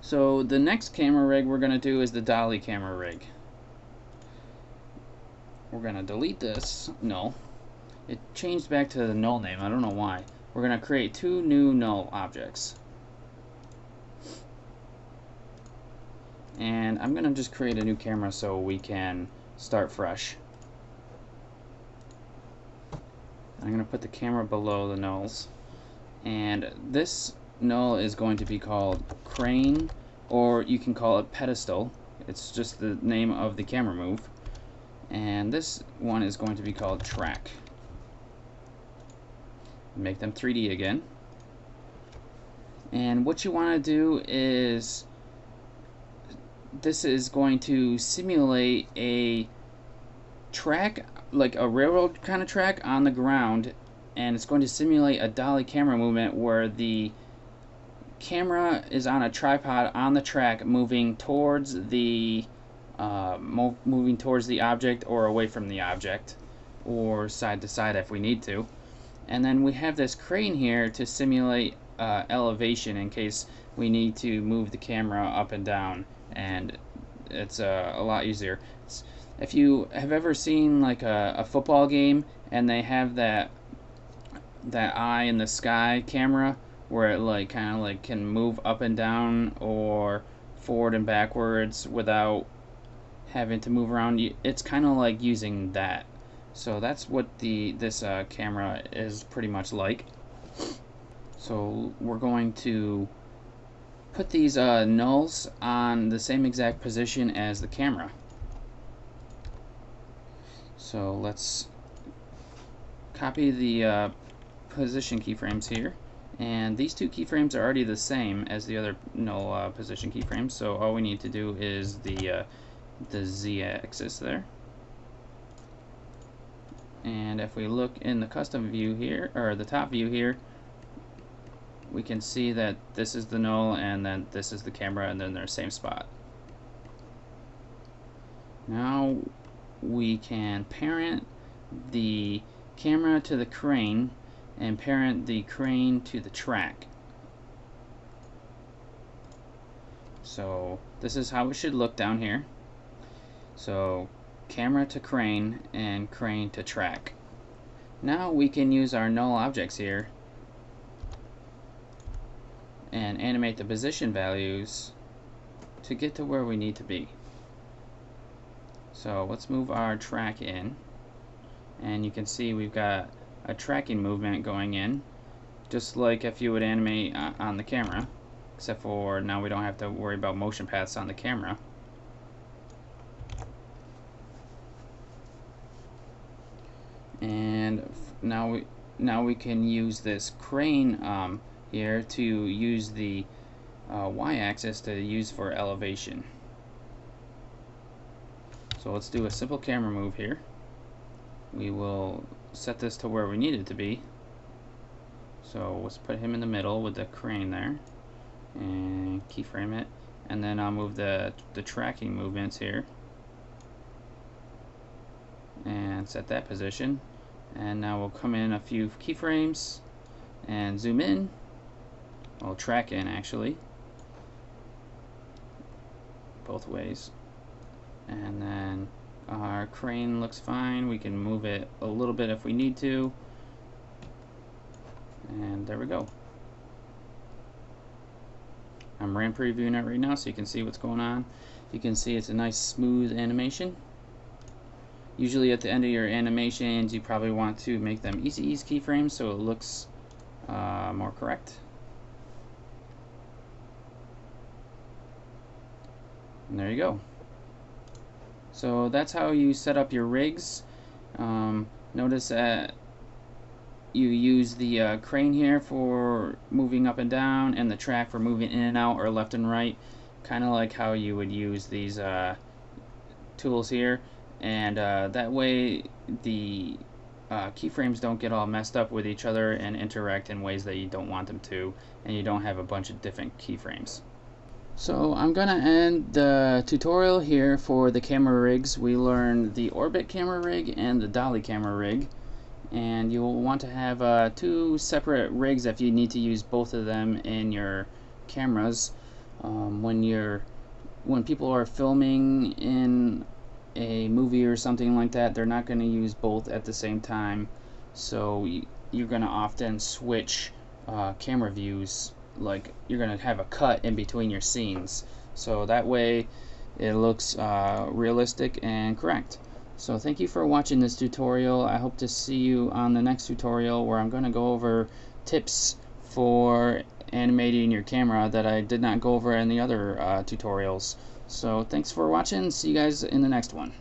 So the next camera rig we're going to do is the dolly camera rig. We're going to delete this null. It changed back to the null name. I don't know why. We're going to create two new null objects. And I'm going to just create a new camera so we can start fresh. I'm going to put the camera below the nulls. And this null is going to be called crane, or you can call it pedestal. It's just the name of the camera move. And this one is going to be called track. Make them 3D again. And what you want to do is, this is going to simulate a track, like a railroad kind of track on the ground, and it's going to simulate a dolly camera movement where the camera is on a tripod on the track moving towards the object or away from the object, or side to side if we need to. And then we have this crane here to simulate elevation in case we need to move the camera up and down, and it's a lot easier. If you have ever seen like a football game and they have that eye in the sky camera where it like kind of like can move up and down or forward and backwards without having to move around, it's kind of like using that. So that's what this camera is pretty much like. So we're going to put these nulls on the same exact position as the camera. So let's copy the position keyframes here, and these two keyframes are already the same as the other null position keyframes, so all we need to do is the z-axis there. And if we look in the custom view here, or the top view here, we can see that this is the null and then this is the camera, and then they're the same spot. Now we can parent the camera to the crane and parent the crane to the track. So this is how it should look down here. So camera to crane and crane to track. Now we can use our null objects here and animate the position values to get to where we need to be. So let's move our track in, and you can see we've got a tracking movement going in, just like if you would animate on the camera, except for now we don't have to worry about motion paths on the camera. And now we can use this crane here to use the y-axis to use for elevation. So let's do a simple camera move here. We will set this to where we need it to be. So let's put him in the middle with the crane there and keyframe it, and then I'll move the tracking movements here and set that position. And now we'll come in a few keyframes and zoom in. We'll track in actually both ways, and then our crane looks fine. We can move it a little bit if we need to, and there we go. I'm RAM previewing it right now so you can see what's going on. You can see it's a nice smooth animation. Usually at the end of your animations you probably want to make them easy ease keyframes so it looks more correct. And there you go. So that's how you set up your rigs. Notice that you use the crane here for moving up and down, and the track for moving in and out or left and right, kind of like how you would use these tools here. And that way the keyframes don't get all messed up with each other and interact in ways that you don't want them to, and you don't have a bunch of different keyframes. So I'm gonna end the tutorial here for the camera rigs. We learned the orbit camera rig and the dolly camera rig, and you'll want to have two separate rigs if you need to use both of them in your cameras. When people are filming in a movie or something like that, they're not going to use both at the same time, so you're going to often switch camera views. Like, you're going to have a cut in between your scenes, so that way it looks realistic and correct. So thank you for watching this tutorial. I hope to see you on the next tutorial, where I'm going to go over tips for animating your camera that I did not go over in the other tutorials. So thanks for watching. See you guys in the next one.